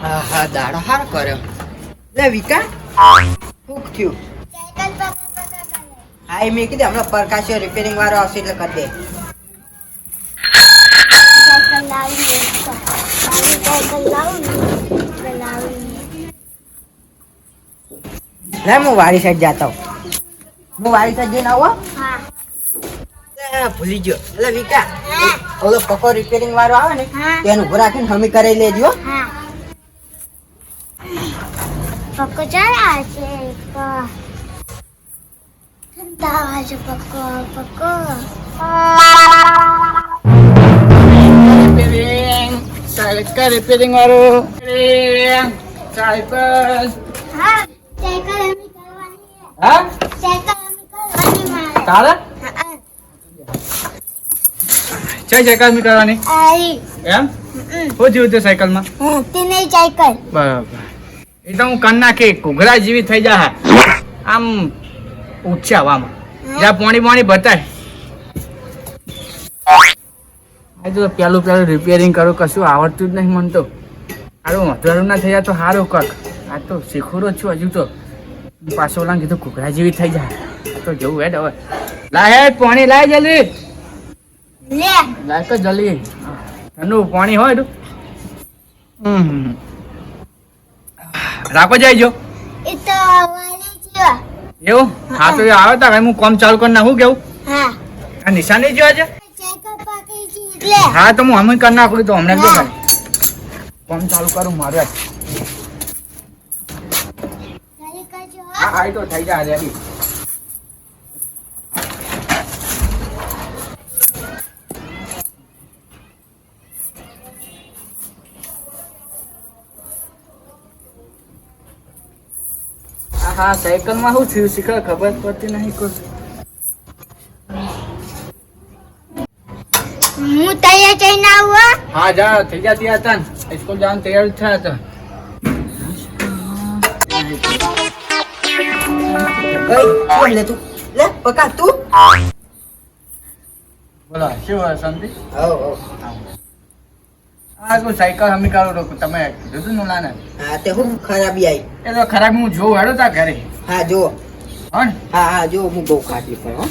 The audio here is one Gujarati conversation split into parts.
હા દાડો હાર કર્યો લે વિકા શું થયું હા એ મેં કીધું હમણાં પ્રકાશ્યો રિપેરિંગ વાળો આવશે એટલે કરી દે લે હું વાડી સાઈડ જાતા હું વાડી સાઈડ જઈને આવો ભૂલી ગયો એટલે વિકા ઓલો પકો રિપેરિંગ વાળો આવે ને તેનું ઉભો રાખીને હમી કરાવી લેજો પક્કો ચાલે છે પક્કો પક્કો રિપેરિંગ વાળો સાયકલ હા સાયકલ અમે કરવાની હા સાયકલ અમે કરવાની મારે તારા છે સાયકલ મી કરવાની આઈ એમ શું થયું તે સાયકલમાં તે નહીં સાયકલ બરાબર એ તો હું કન નાખી ઘૂઘરા જેવી થઈ જા આમ ઊંચા હવામાં જ્યાં પાણી બતાય આ તો પેલું રિપેરિંગ કરું કશું આવડતું જ નહીં મને તો સારું મધુરું ના થઈ જાય તો સારું કક આ તો શીખોરો છું હજુ તો પાછો ઓલા કીધું ઘૂઘરા જેવી થઈ જાય તો જવું હેડ હવે લાય હેડ પાણી લાય જલ્દી લે લાય તો જલ્દી ઠંડુ પાણી હોય તો રાખો જઈજો એ તો વાલી છે એવું હા તો એ આવે તા હું કામ ચાલુ કરી નાખું કેવું હા આ નિશાની જો આજે સાયકલ પાકી છે એટલે હા તો હું અમે કરી નાખું તો હમણાં તો કામ ચાલુ કરું મારે ચાલી કરજો હા આ તો થઈ જાય રેડી હા સાયકલ માં શું થયું શીખર ખબર પડતી નહીં કોઈ હું તૈયાર થઈને આવું હા જા થઈ જતી હતા ને સ્કૂલ જવાનું તૈયાર થયા હતા લે તું લે પકા તું બોલો શું હોય શાંતિ હા કોઈ સાયકલ અમે કરો તમે કીધું નું લાને હા તે હું ખરાબી આવી એ તો ખરાબ હું જોઉં હેડો તા ઘરે હા જો હા હા જો હું બહુ ખાટી પણ હો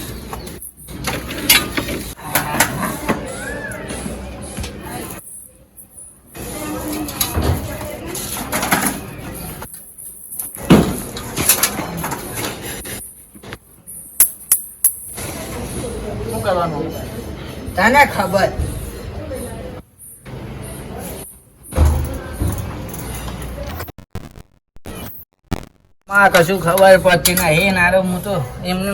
તને ખબર માં કશું ખબર પડતી ના હે નારો હું તો એમને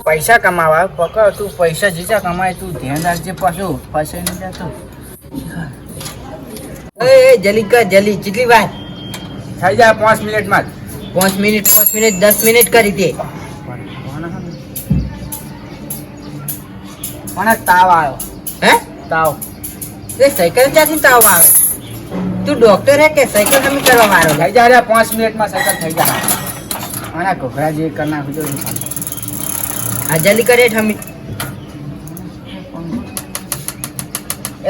પૈસા કમાવા પકડ તું પૈસા જીજા કમાય તું ધ્યાન રાખજે પાછું ફસાઈ નહીં જતો એ જલ્દી કર જલ્દી કેટલી વાર થઈ જાય 5 મિનિટમાં 5 મિનિટ 10 મિનિટ કરી દે મને તાવ આવ્યો હે તાવ એ સાયકલ ક્યાંથી તાવ આવે તું ડોક્ટર હે કે સાયકલ તમે કરવા મારો થઈ જાય 5 મિનિટમાં સાયકલ થઈ જાય મને ઘોઘરા જે કરી નાખું તો હા જલ્દી કરે ઠમી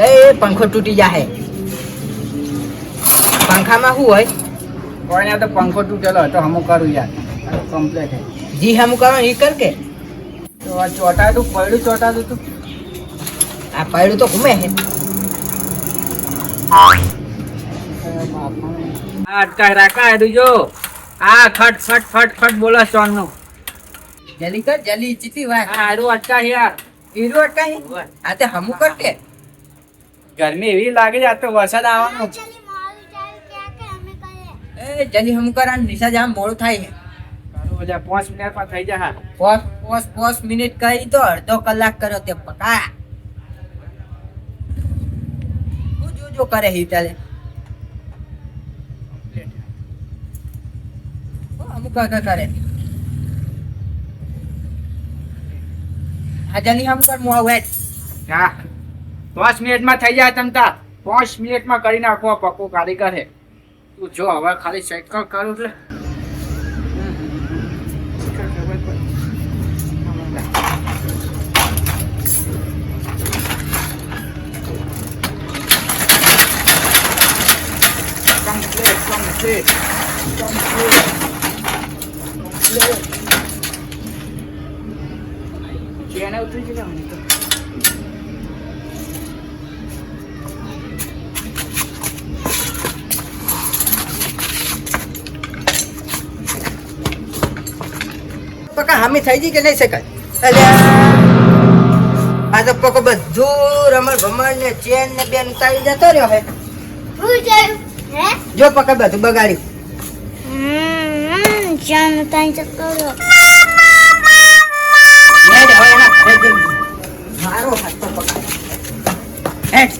એ પંખો તૂટી જાય પંખામાં શું હોય કોઈ તો પંખો તૂટેલો હતો હમું કરું યાર કમ્પ્લેટ જી હમું કરો એ કર કે તો ચોટાડું પડ્યું ચોટાડું તું આ પડ્યું તો ઘૂમે હે અટકાય રાખા જો આ ખટ ફટ ફટ ફટ બોલો ચોન નું જલ્દી કર જલ્દી ચીતી વાર હા હારું અટકા યાર હીરો અટકાય આ તે હમું કર કે ગરમી એવી લાગે છે આ તો વરસાદ આવવાનો એ જલ્દી હમું કર નિશા જામ મોડું થાય છે 5 મિનિટમાં થઈ જાય 5 મિનિટ કરી તો અડધો કલાક કર્યો તે પકા જો કરે હિતાલે અમુક કરે હાજની હમ કર મુઆ વેટ હા 5 મિનિટમાં થઈ જાય તમતા 5 મિનિટમાં કરી નાખો પક્કો કારીગર હે તું જો હવે ખાલી સાયકલ કરું એટલે ચેન ઉતરી ગયેલા મને તો. પકા હામી થઈ ગઈ કે નહીં શકાય? અલ્યા આ તો પકો બધું રમણ ભમણ ને ચેન ને બેન ઉતારી જતો રહ્યો હે. હું જોયું હે જો પકા બધું બગાડ્યું. ચાલ તાઈ જતો રહ્યો હેડ હવે એના ઘરે જઈ. મારો હાથ તો પકડ. હેડ.